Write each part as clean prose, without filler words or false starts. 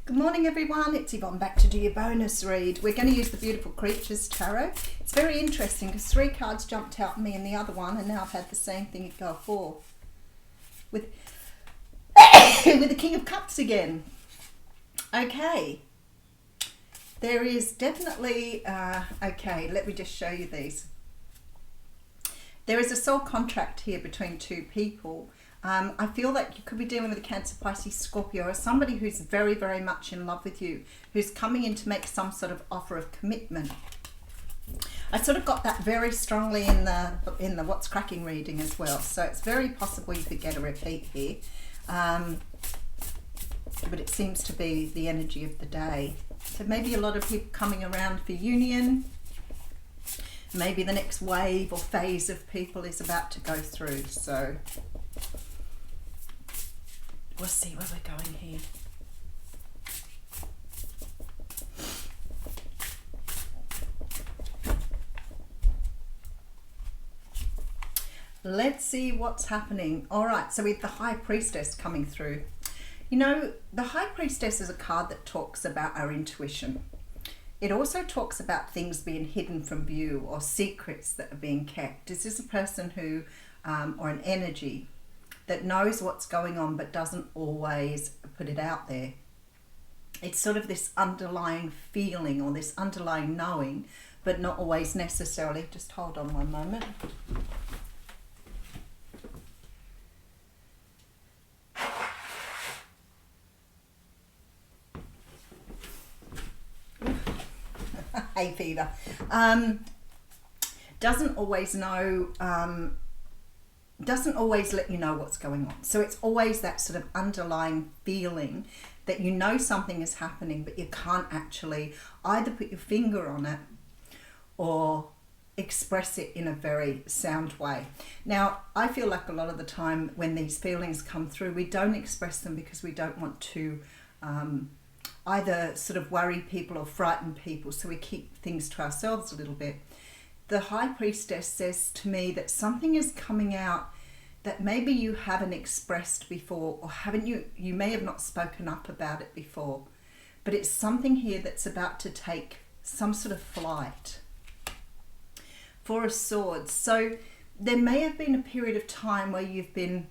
Good morning everyone, it's Yvonne back to do your bonus read. We're going to use the Beautiful Creatures Tarot. It's very interesting because 3 cards jumped out at me in the other one and now I've had the same thing go 4. With, with the King of Cups again. Okay, there is definitely, okay, let me just show you these. There is a soul contract here between 2 people. I feel like you could be dealing with a Cancer, Pisces, Scorpio, or somebody who's very, very much in love with you, who's coming in to make some sort of offer of commitment. I sort of got that very strongly in the What's Cracking reading as well. So it's very possible you could get a repeat here. But it seems to be the energy of the day. So maybe a lot of people coming around for union. Maybe the next wave or phase of people is about to go through. So we'll see where we're going here. Let's see what's happening. All right, so we have the High Priestess coming through. You know, the High Priestess is a card that talks about our intuition. It also talks about things being hidden from view or secrets that are being kept. This is a person who, or an energy, that knows what's going on but doesn't always put it out there. It's sort of this underlying feeling or this underlying knowing, but not always necessarily. Just hold on one moment. Hay fever. Doesn't always know, doesn't always let you know what's going on. So it's always that sort of underlying feeling that you know something is happening, but you can't actually either put your finger on it or express it in a very sound way. Now, I feel like a lot of the time when these feelings come through, we don't express them because we don't want to either sort of worry people or frighten people, so we keep things to ourselves a little bit. The High Priestess says to me that something is coming out that maybe you haven't expressed before, or you may have not spoken up about it before, but it's something here that's about to take some sort of flight. 4 of Swords. So there may have been a period of time where you've been,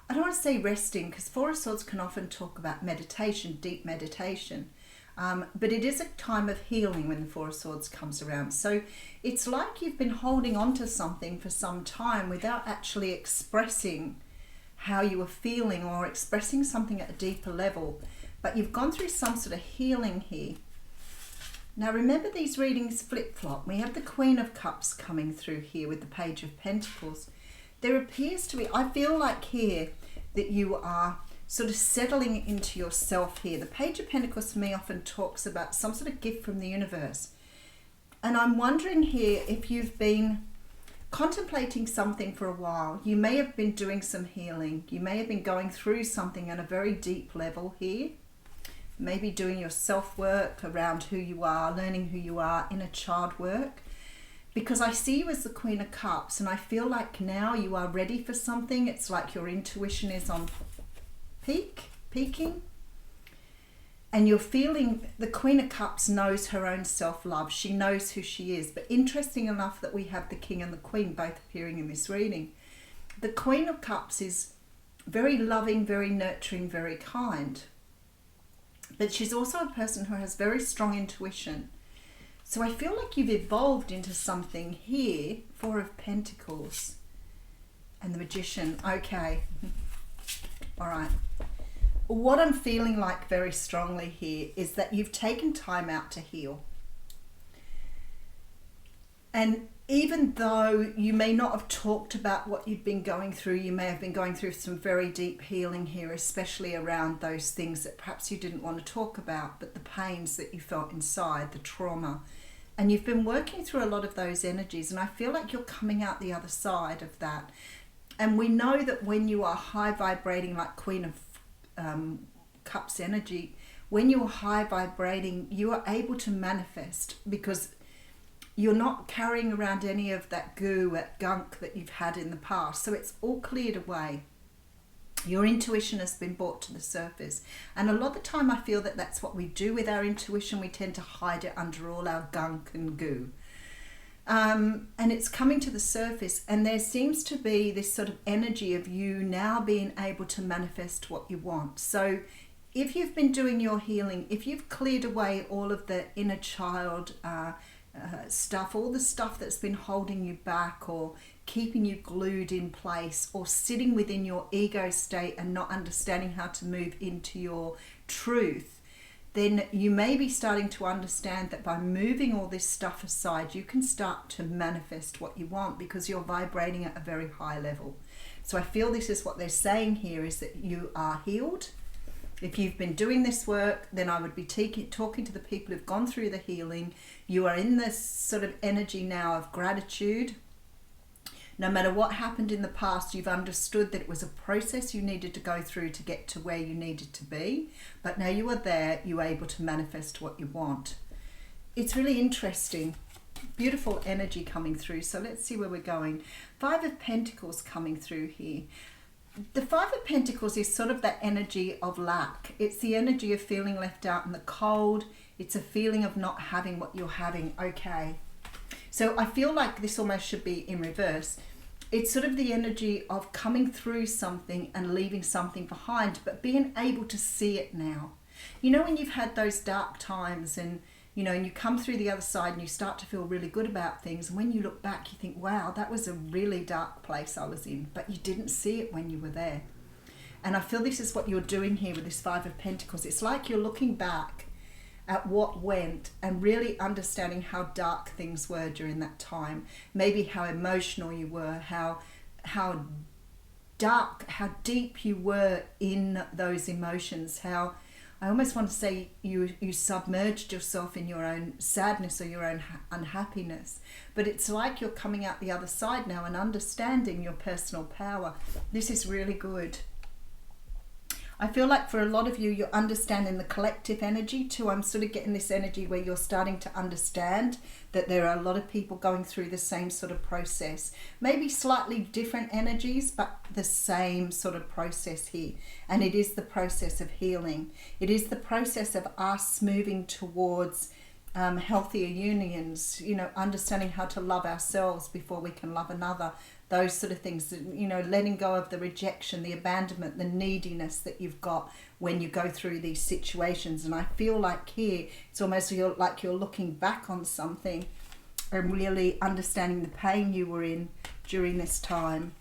I don't want to say resting, because 4 of Swords can often talk about meditation, deep meditation. But it is a time of healing when the 4 of Swords comes around. So it's like you've been holding on to something for some time without actually expressing how you were feeling or expressing something at a deeper level. But you've gone through some sort of healing here. Now remember, these readings flip-flop. We have the Queen of Cups coming through here with the Page of Pentacles. There appears to be, I feel like here that you are sort of settling into yourself here. The Page of Pentacles for me often talks about some sort of gift from the universe. And I'm wondering here if you've been contemplating something for a while. You may have been doing some healing. You may have been going through something on a very deep level here. Maybe doing your self-work around who you are, learning who you are, inner child work. Because I see you as the Queen of Cups, and I feel like now you are ready for something. It's like your intuition is on peaking, and you're feeling the Queen of Cups knows her own self-love. She knows who she is. But interesting enough that we have the King and the Queen both appearing in this reading. The Queen of Cups is very loving, very nurturing, very kind, but she's also a person who has very strong intuition. So I feel like you've evolved into something here. 4 of Pentacles and the Magician. Okay, all right. What I'm feeling like very strongly here is that you've taken time out to heal. And even though you may not have talked about what you've been going through, you may have been going through some very deep healing here, especially around those things that perhaps you didn't want to talk about, but the pains that you felt inside, the trauma. And you've been working through a lot of those energies, and I feel like you're coming out the other side of that. And we know that when you are high vibrating, like Queen of Cups energy, when you're high vibrating, you are able to manifest because you're not carrying around any of that goo, that gunk that you've had in the past. So it's all cleared away. Your intuition has been brought to the surface. And a lot of the time I feel that that's what we do with our intuition. We tend to hide it under all our gunk and goo. And it's coming to the surface, and there seems to be this sort of energy of you now being able to manifest what you want. So if you've been doing your healing, if you've cleared away all of the inner child stuff, all the stuff that's been holding you back or keeping you glued in place or sitting within your ego state and not understanding how to move into your truth, then you may be starting to understand that by moving all this stuff aside, you can start to manifest what you want because you're vibrating at a very high level. So I feel this is what they're saying here, is that you are healed. If you've been doing this work, then I would be talking to the people who've gone through the healing. You are in this sort of energy now of gratitude. No matter what happened in the past, you've understood that it was a process you needed to go through to get to where you needed to be. But now you are there, you're able to manifest what you want. It's really interesting. Beautiful energy coming through. So let's see where we're going. Five of Pentacles coming through here. The Five of Pentacles is sort of that energy of lack. It's the energy of feeling left out in the cold. It's a feeling of not having what you're having. Okay. So I feel like this almost should be in reverse. It's sort of the energy of coming through something and leaving something behind, but being able to see it now. You know, when you've had those dark times and, you know, and you come through the other side and you start to feel really good about things. And when you look back, you think, wow, that was a really dark place I was in, but you didn't see it when you were there. And I feel this is what you're doing here with this Five of Pentacles. It's like you're looking back at what went and really understanding how dark things were during that time. Maybe how emotional you were, how dark, how deep you were in those emotions, how I almost want to say you submerged yourself in your own sadness or your own unhappiness. But it's like you're coming out the other side now and understanding your personal power. This is really good. I feel like for a lot of you, you're understanding the collective energy too. I'm sort of getting this energy where you're starting to understand that there are a lot of people going through the same sort of process. Maybe slightly different energies, but the same sort of process here. And it is the process of healing. It is the process of us moving towards healthier unions, you know, understanding how to love ourselves before we can love another. Those sort of things, you know, letting go of the rejection, the abandonment, the neediness that you've got when you go through these situations. And I feel like here, it's almost like you're looking back on something and really understanding the pain you were in during this time.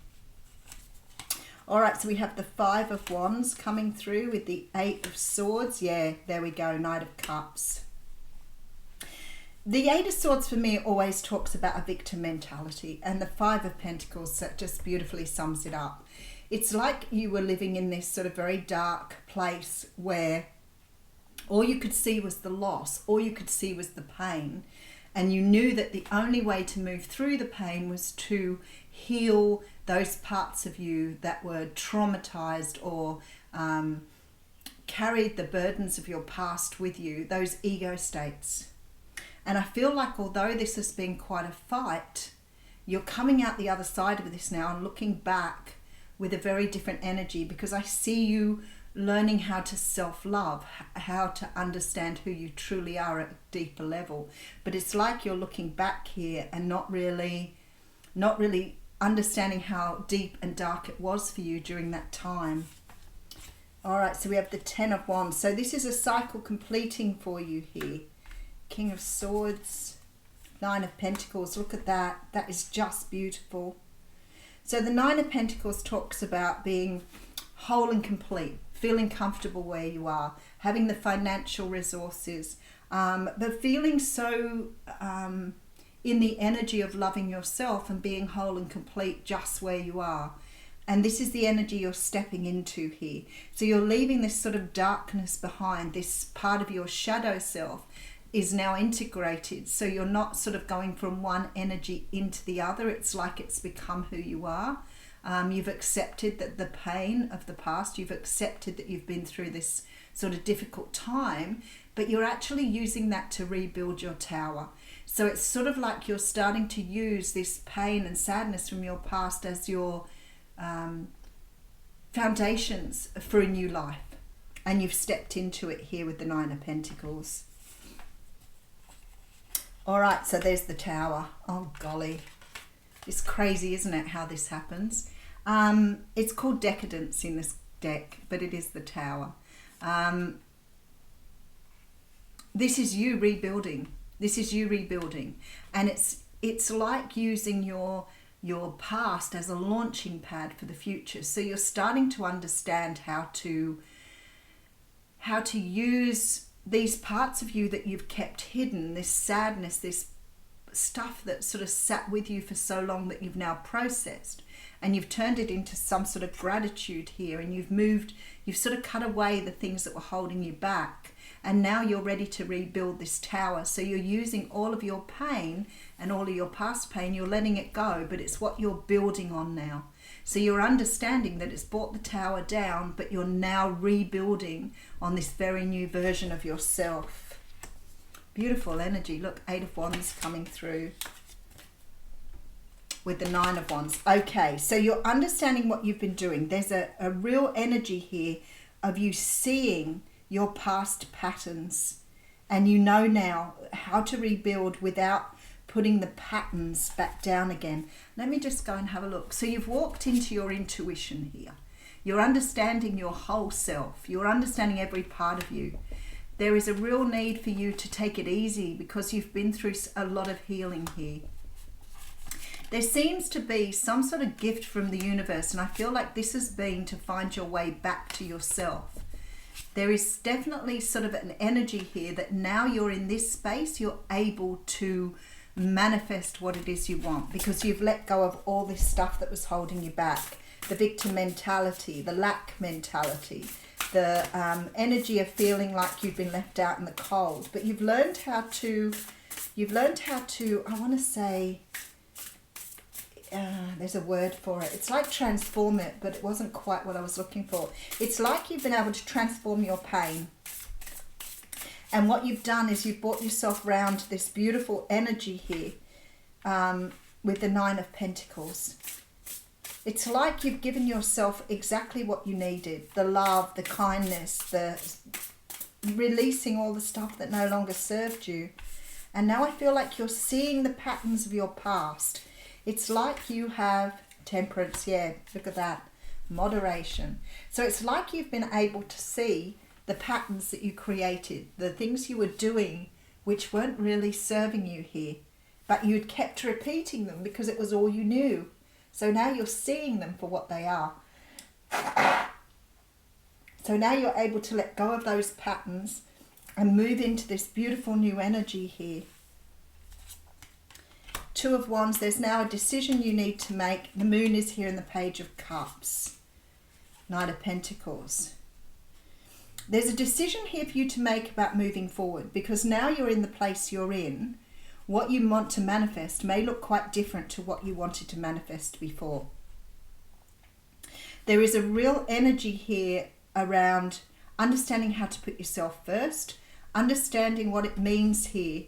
All right, so we have the Five of Wands coming through with the Eight of Swords. Yeah, there we go, Knight of Cups. The Eight of Swords for me always talks about a victim mentality, and the Five of Pentacles, that just beautifully sums it up. It's like you were living in this sort of very dark place where all you could see was the loss, all you could see was the pain, and you knew that the only way to move through the pain was to heal those parts of you that were traumatized or carried the burdens of your past with you, those ego states. And I feel like although this has been quite a fight, you're coming out the other side of this now and looking back with a very different energy, because I see you learning how to self-love, how to understand who you truly are at a deeper level. But it's like you're looking back here and not really understanding how deep and dark it was for you during that time. All right, so we have the Ten of Wands. So this is a cycle completing for you here. King of Swords, Nine of Pentacles. Look at that. That is just beautiful. So the Nine of Pentacles talks about being whole and complete, feeling comfortable where you are, having the financial resources, but feeling so in the energy of loving yourself and being whole and complete just where you are. And this is the energy you're stepping into here. So you're leaving this sort of darkness behind. This part of your shadow self is now integrated. So you're not sort of going from one energy into the other. It's like it's become who you are. You've accepted that the pain of the past, you've accepted that you've been through this sort of difficult time, but you're actually using that to rebuild your tower. So it's sort of like you're starting to use this pain and sadness from your past as your foundations for a new life. And you've stepped into it here with the Nine of Pentacles. All right, so there's the Tower. Oh, golly. It's crazy, isn't it, how this happens? It's called Decadence in this deck, but it is the Tower. This is you rebuilding. This is you rebuilding. And it's like using your past as a launching pad for the future. So you're starting to understand how to use these parts of you that you've kept hidden, this sadness, this stuff that sort of sat with you for so long that you've now processed, and you've turned it into some sort of gratitude here, and you've sort of cut away the things that were holding you back, and now you're ready to rebuild this tower. So you're using all of your pain and all of your past pain, you're letting it go, but it's what you're building on now. So you're understanding that it's brought the tower down, but you're now rebuilding on this very new version of yourself. Beautiful energy. Look, Eight of Wands coming through with the Nine of Wands. Okay, so you're understanding what you've been doing. There's a real energy here of you seeing your past patterns, and you know now how to rebuild without putting the patterns back down again. Let me just go and have a look. So you've walked into your intuition here. You're understanding your whole self. You're understanding every part of you. There is a real need for you to take it easy because you've been through a lot of healing here. There seems to be some sort of gift from the universe, and I feel like this has been to find your way back to yourself. There is definitely sort of an energy here that now you're in this space, you're able to manifest what it is you want because you've let go of all this stuff that was holding you back. The victim mentality, the lack mentality, the energy of feeling like you've been left out in the cold. But you've learned how to, I want to say, there's a word for it. It's like transform it, but it wasn't quite what I was looking for. It's like you've been able to transform your pain. And what you've done is you've brought yourself round to this beautiful energy here with the Nine of Pentacles. It's like you've given yourself exactly what you needed. The love, the kindness, the releasing all the stuff that no longer served you. And now I feel like you're seeing the patterns of your past. It's like you have temperance. Yeah, look at that. Moderation. So it's like you've been able to see the patterns that you created, the things you were doing which weren't really serving you here, but you'd kept repeating them because it was all you knew. So now you're seeing them for what they are. So now you're able to let go of those patterns and move into this beautiful new energy here. Two of Wands, there's now a decision you need to make. The Moon is here in the Page of Cups. Knight of Pentacles. There's a decision here for you to make about moving forward because now you're in the place you're in. What you want to manifest may look quite different to what you wanted to manifest before. There is a real energy here around understanding how to put yourself first, understanding what it means here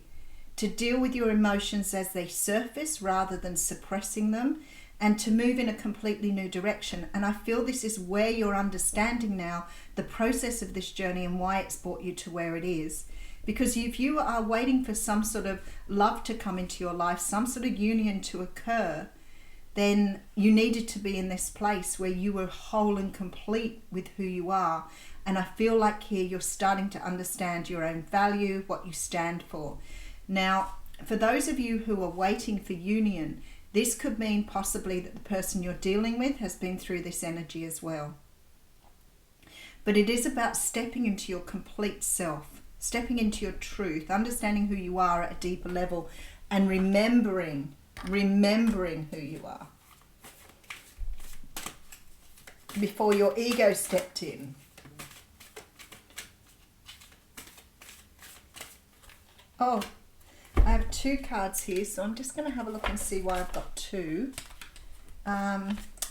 to deal with your emotions as they surface rather than suppressing them, and to move in a completely new direction. And I feel this is where you're understanding now the process of this journey and why it's brought you to where it is. Because if you are waiting for some sort of love to come into your life, some sort of union to occur, then you needed to be in this place where you were whole and complete with who you are. And I feel like here you're starting to understand your own value, what you stand for. Now, for those of you who are waiting for union, this could mean possibly that the person you're dealing with has been through this energy as well. But it is about stepping into your complete self, stepping into your truth, understanding who you are at a deeper level, and remembering who you are before your ego stepped in. Oh, I have two cards here, so I'm just going to have a look and see why I've got two.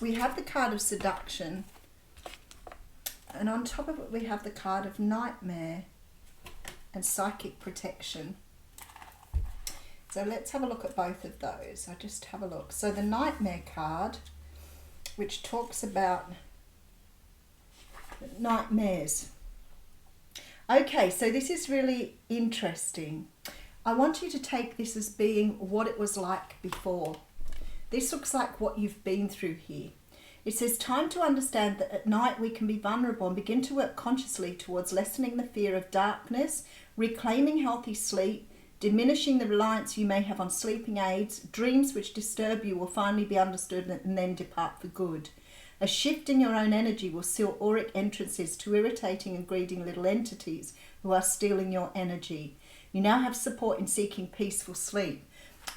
We have the card of seduction, and on top of it we have the card of nightmare and psychic protection. So let's have a look at both of those. I'll just have a look. So the nightmare card, which talks about nightmares. Okay, so this is really interesting. I want you to take this as being what it was like before. This looks like what you've been through here. It says, time to understand that at night we can be vulnerable and begin to work consciously towards lessening the fear of darkness, reclaiming healthy sleep, diminishing the reliance you may have on sleeping aids. Dreams which disturb you will finally be understood and then depart for good. A shift in your own energy will seal auric entrances to irritating and greedy little entities who are stealing your energy. You now have support in seeking peaceful sleep.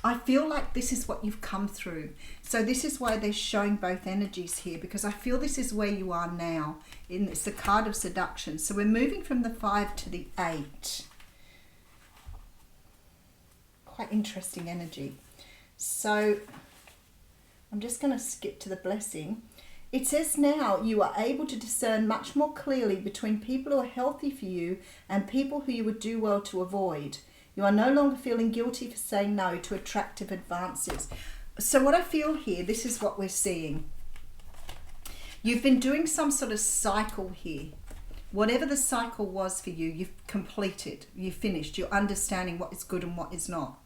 I feel like this is what you've come through. So this is why they're showing both energies here, because I feel this is where you are now. It's the card of seduction. So we're moving from the 5 to the 8. Quite interesting energy. So I'm just going to skip to the blessing. It says now you are able to discern much more clearly between people who are healthy for you and people who you would do well to avoid. You are no longer feeling guilty for saying no to attractive advances. So what I feel here, this is what we're seeing. You've been doing some sort of cycle here. Whatever the cycle was for you, you've completed, you've finished. You're understanding what is good and what is not.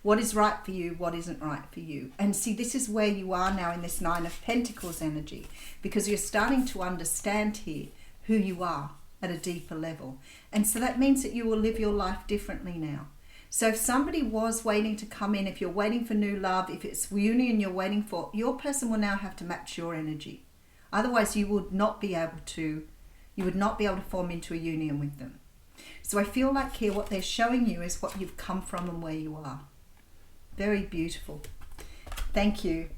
What is right for you, what isn't right for you. And see, this is where you are now in this 9 of Pentacles energy, because you're starting to understand here who you are at a deeper level. And so that means that you will live your life differently now. So if somebody was waiting to come in, if you're waiting for new love, if it's union you're waiting for, your person will now have to match your energy. Otherwise you would not be able to form into a union with them. So I feel like here what they're showing you is what you've come from and where you are. Very beautiful. Thank you.